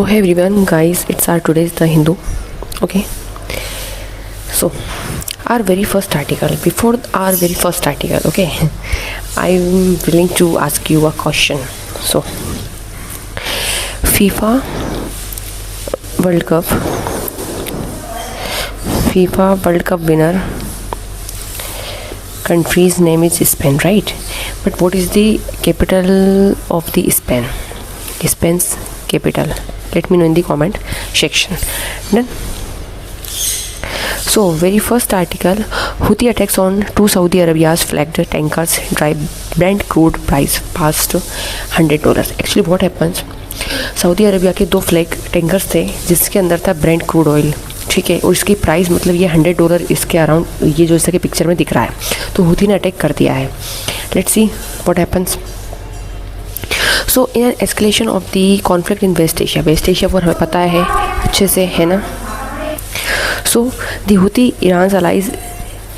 Oh hey everyone, guys, it's our today's The Hindu. Okay, so our very first article, before our very first article, okay, I'm willing to ask you a question. So FIFA World Cup winner country's name is Spain, right? But what is the capital of the Spain? Spain's capital. Let me know in the comment section. Done. So very first article, Houthi attacks on two Saudi Arabia's flagged tankers drive Brent crude price past $100. Actually what happens, Saudi Arabia के दो flag tankers थे जिसके अंदर था Brent crude oil, ठीक है, और इसकी प्राइस मतलब ये $100 इसके अराउंड, ये जो जैसा कि पिक्चर में दिख रहा है, तो हूथी ने अटैक कर दिया है. Let's see what happens. So in an escalation of the conflict in West Asia पर हमें पता है अच्छे से, है ना. So the Houthi Iran allies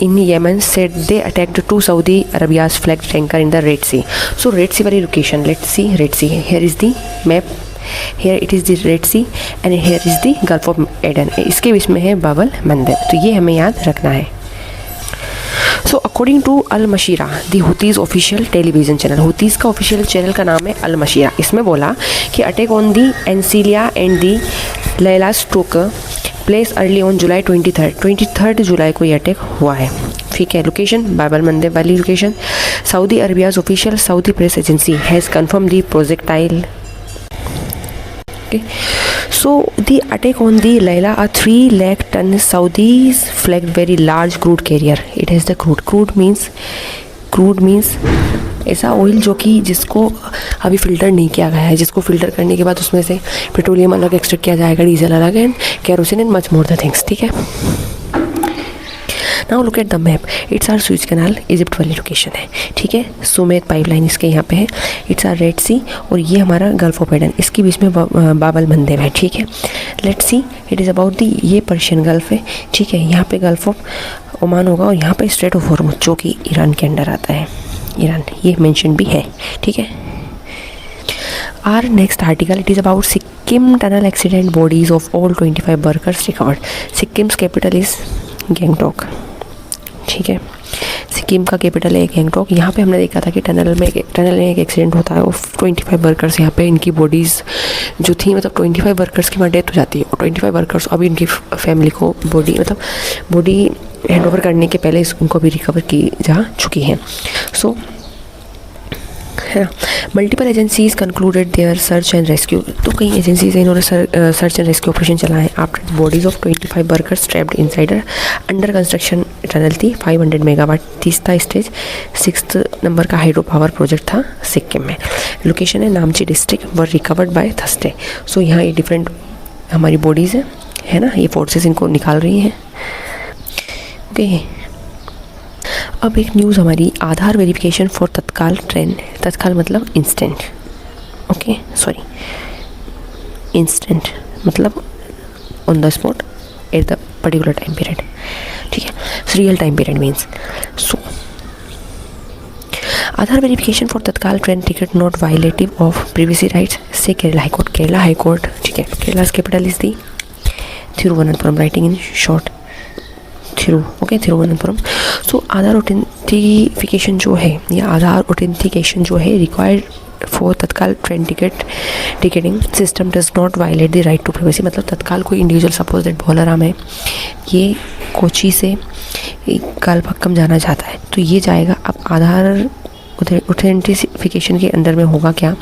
in Yemen said they attacked two Saudi Arabia's flagged tanker in the Red Sea. So Red Sea वाली location, let's see Red Sea. Here is the map. Here it is the Red Sea and here is the Gulf of Aden. इसके बीच में है बाबल मंदिर, तो ये हमें याद रखना है. So according to Al Mashira, the Houthis official television channel, Houthis का official channel का नाम है Al Mashira. इसमें बोला कि attack on the Ansilia and the Layla Stoke place early on July 23 जुलाई को ये अटैक हुआ है, ठीक है. लोकेशन बाबल मंदिर वाली location. Saudi Arabia's official Saudi press agency has confirmed the projectile. So the attack on the Laila a 3 lakh ton Saudi's flagged very large crude carrier. It has the crude means ऐसा oil जो कि जिसको अभी filter नहीं किया गया है, जिसको फ़िल्टर करने के बाद उसमें से पेट्रोलियम अलग एक्सट्रैक्ट किया जाएगा, डीजल अलग and kerosene and much more the things, ठीक है. Now look at the map. It's our Suez canal, Egypt वाली लोकेशन है, ठीक है. सुमेत पाइपलाइन इसके यहाँ पे है. इट्स आर रेड सी और ये हमारा गल्फ ऑफ एडन, इसके बीच में बाबल मंदिर है, ठीक है. Let's see it is about the, ये पर्शियन गल्फ है, ठीक है. यहाँ पे गल्फ ऑफ ओमान होगा और यहाँ पे स्ट्रेट ऑफ हॉर्मुज़ जो कि ईरान के अंडर आता है, ईरान ये मेंशन भी है, ठीक है. Our next article, it is about Sikkim tunnel accident, bodies of all 25 workers recovered. Sikkim's capital is Gangtok, ठीक है. सिक्किम का कैपिटल है गैंगटॉक. यहाँ पे हमने देखा था कि टनल में एक एक्सीडेंट होता है और 25 वर्कर्स यहाँ पे इनकी बॉडीज़ जो थी, मतलब 25 वर्कर्स की डेथ हो जाती है और 25 वर्कर्स अभी इनकी फैमिली को बॉडी हैंड ओवर करने के पहले उनको भी रिकवर की जा चुकी हैं. सो है, multiple agencies concluded their search and rescue. तो कई एजेंसीज इन्होंने सर्च एंड रेस्क्यू ऑपरेशन चलाए after bodies of 25 workers trapped inside under construction tunnel थी. 500 मेगावाट 30 था स्टेज. 6th नंबर का हाइड्रो पावर प्रोजेक्ट था सिक्किम में. लोकेशन है Namchi district. Were recovered by Thursday. So यहाँ ये डिफरेंट हमारी बॉडीज़ है ना, ये फोर्सेस इनको निकाल रही हैं, ओके. अब एक न्यूज़ हमारी, Aadhaar verification for Tatkal train. Tatkal मतलब इंस्टेंट, ओके, सॉरी, इंस्टेंट मतलब on the spot at the particular time period, ठीक है. Real time period means. So Aadhaar verification for Tatkal train ticket not violative of privacy rights से Kerala high court, ठीक है. Kerala capital is the Thiruvananthapuram, writing in short Thiruvananthapuram. So Aadhaar authentification जो है या Aadhaar authentication जो है required for Tatkal train ticketing system does not violate the right to privacy. मतलब तत्काल कोई इंडिविजुअल, सपोज दैट भोलाराम है, ये कोची से कालपक्कम जाना चाहता है, तो ये जाएगा. अब आधार ऑथेंटिफिकेशन के अंदर में होगा क्या,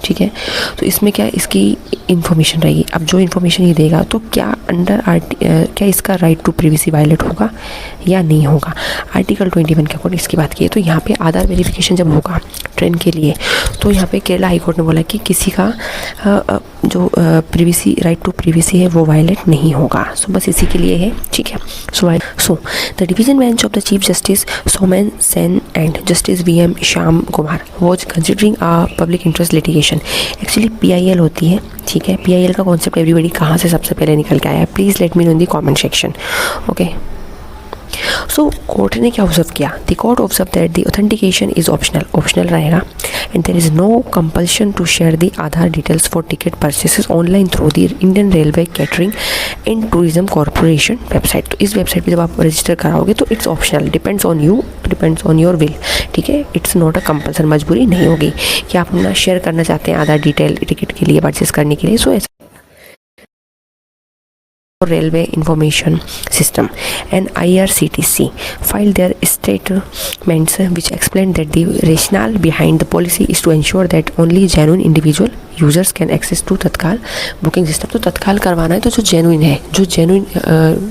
ठीक है. तो इसमें क्या इसकी इन्फॉर्मेशन रहेगी. अब जो इन्फॉर्मेशन ये देगा तो क्या क्या इसका राइट टू प्राइवेसी वायलेट होगा या नहीं होगा. आर्टिकल 21 के अकॉर्डिंग इसकी बात की है. तो यहाँ पे आधार वेरिफिकेशन जब होगा ट्रेन के लिए, तो यहाँ पे केरला हाई कोर्ट ने बोला कि किसी का जो प्राइवेसी, राइट टू प्राइवेसी है वो वायलेट नहीं होगा. सो बस इसी के लिए है, ठीक है. So the division bench of the chief justice Somen Sen and justice VM Shyam Kumar was considering a public interest litigation. Actually PIL होती है, ठीक है. PIL का कॉन्सेप्ट एवरीबडी कहाँ से सबसे पहले निकल के आया है, please let me know in the comment section, okay. So court ने क्या ऑब्जर्व किया, the court observe that the authentication is optional रहेगा and there is no compulsion to share the Aadhaar details for ticket purchases online through the Indian railway catering and tourism corporation website. तो इस website पे जब आप register कराओगे तो it's optional, depends on you, depends on your will, ठीक है। It's not a compulsion, मजबूरी नहीं होगी कि आप अपना शेयर करना चाहते हैं आधार डिटेल टिकट के लिए परचेस करने के लिए। सो ऐसा Railway Information System and IRCTC filed their statements which explained that the rationale behind the policy is to ensure that only genuine individual users can access to तत्काल बुकिंग सिस्टम। तो तत्काल करवाना है तो जो जेन्युइन है, जो जेन्युइन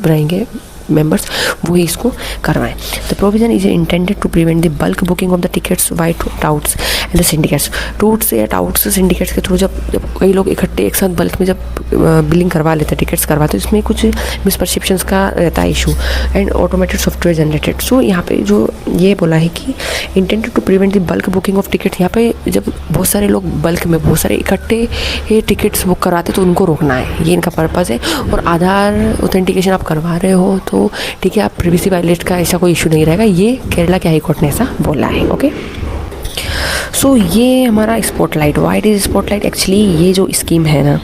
रहेंगे मेंबर्स वही इसको करवाएं। The provision is intended to prevent the bulk booking of the tickets by touts and the syndicates. Touts या टाउट्स सिंडिकेट्स के थ्रू जब कई लोग इकट्ठे एक साथ बल्क में जब बिलिंग करवा लेते हैं, टिकट्स करवाते हैं, तो इसमें कुछ मिसपरसेप्शंस का रहता है issue and automated software generated. So यहाँ पे जो ये बोला है कि intended to prevent the bulk booking of ticket, यहाँ पे जब बहुत सारे लोग बल्क में बहुत सारे इकट्ठे टिकट्स बुक करवाते तो उनको रोकना है, ये इनका पर्पज़ है। और आधार ऑथेंटिकेशन आप करवा रहे हो तो ठीक है, आप प्रिवेसी वायलेट का ऐसा कोई इशू नहीं रहेगा, ये केरला के हाई कोर्ट ने ऐसा बोला है। ओके, सो ये हमारा spotlight, white is spotlight, actually ये जो स्कीम है ना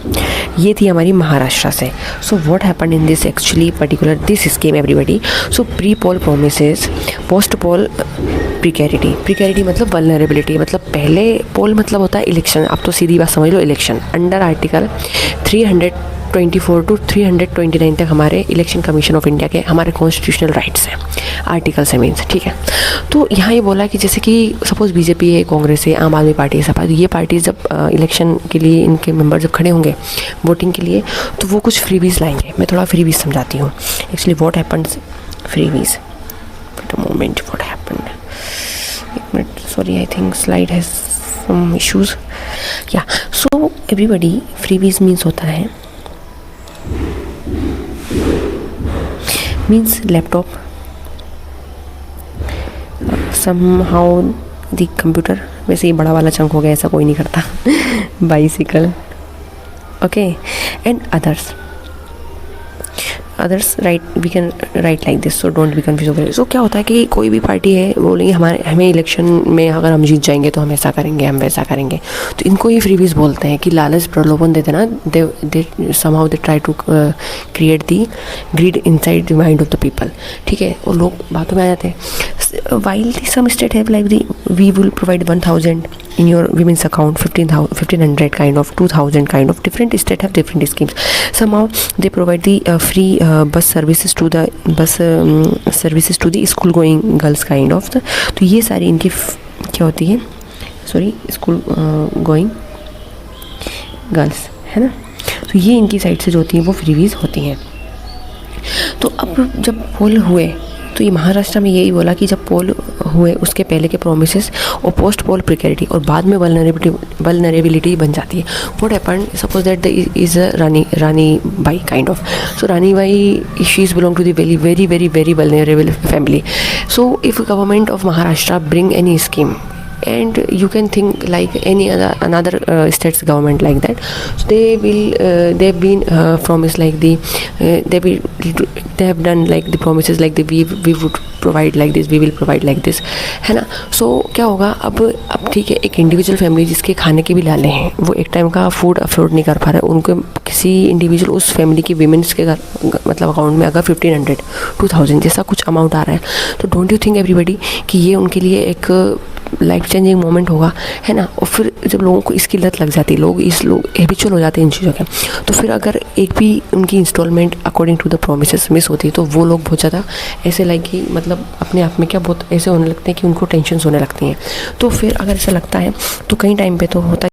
ये थी हमारी महाराष्ट्र से। So what happened in this actually particular this scheme everybody. So pre poll promises, post poll precarity. Precarity मतलब वल्नरेबिलिटी, मतलब पहले पोल मतलब होता है इलेक्शन, आप तो सीधी बात समझ लो इलेक्शन। अंडर आर्टिकल 324 टू 329 तक हमारे इलेक्शन कमीशन ऑफ इंडिया के हमारे कॉन्स्टिट्यूशनल राइट्स हैं, आर्टिकल से मीन्स, ठीक है। तो यहाँ ये बोला कि जैसे कि सपोज़ बीजेपी है, कांग्रेस है, आम आदमी पार्टी है, सपा, तो ये पार्टी जब इलेक्शन के लिए इनके मेंबर जब खड़े होंगे वोटिंग के लिए तो वो कुछ फ्रीवीज़ लाएंगे। मैं थोड़ा फ्रीवीज़ समझाती हूँ actually what happens freebies. Wait a moment, what happened, एक minute, sorry I think slide has some issues. Yeah so everybody, freebies means होता है means laptop, somehow the computer, वैसे ये बड़ा वाला चंक हो गया, ऐसा कोई नहीं करता, bicycle, okay, and others right, we can write like this, so don't be confuse over. So क्या होता है कि कोई भी पार्टी है बोलेंगे हमें इलेक्शन में अगर हम जीत जाएंगे तो हम ऐसा करेंगे, हम वैसा करेंगे, तो इनको ही फ्रीबीज बोलते हैं कि लालच प्रलोभन देते ना, they somehow they try to create the greed inside the mind of the people, ठीक है, और लोग बातों में आ जाते हैं। While some state have like the we will provide 1000 in your women's account, 1500 kind of, 2000 kind of, different state have different schemes. Somehow they provide the free bus services to the school going girls kind of, तो ये सारी इनकी क्या होती है, sorry, school going girls है ना, तो ये इनकी साइड से जो होती हैं वो फ्रीवीज होती हैं। तो अब जब पोल हुए तो ये महाराष्ट्र में यही बोला कि जब पोल हुए उसके पहले के प्रोमिसेस और पोस्ट पोल प्रिकैरिटी और बाद में वल्नरेबिलिटी बन जाती है। What happened, suppose that is a Rani Bai kind of, so Rani Bai she is belong to the very very very very vulnerable family. So if government of Maharashtra bring any scheme and you can think like any another state's government like that, so they've been promised like they have done like the promises like we would provide like this, we will provide like this, है ना। सो क्या होगा अब ठीक है, एक individual family जिसके खाने के भी लाले हैं, वो एक टाइम का फूड अफोर्ड नहीं कर पा रहा है, उनको किसी इंडिविजुअल उस फैमिली की वीमेंस के घर मतलब अकाउंट में अगर 1500 2000 जैसा कुछ अमाउंट आ रहा है, तो डोंट यू थिंक एवरीबडी कि ये उनके लिए एक लाइफ चेंजिंग मोमेंट होगा, है ना। और फिर जब लोगों को इसकी लत लग जाती है, लोग हैबिचुअल हो जाते हैं इन चीज़ों के, तो फिर अगर एक भी उनकी instalment according to the promises miss होती है तो वो लोग बहुत ज़्यादा ऐसे लाइक कि मतलब अपने आप में क्या बहुत ऐसे होने लगते हैं कि उनको टेंशन होने लगती हैं। तो फिर अगर ऐसा लगता है तो कई टाइम पे तो होता है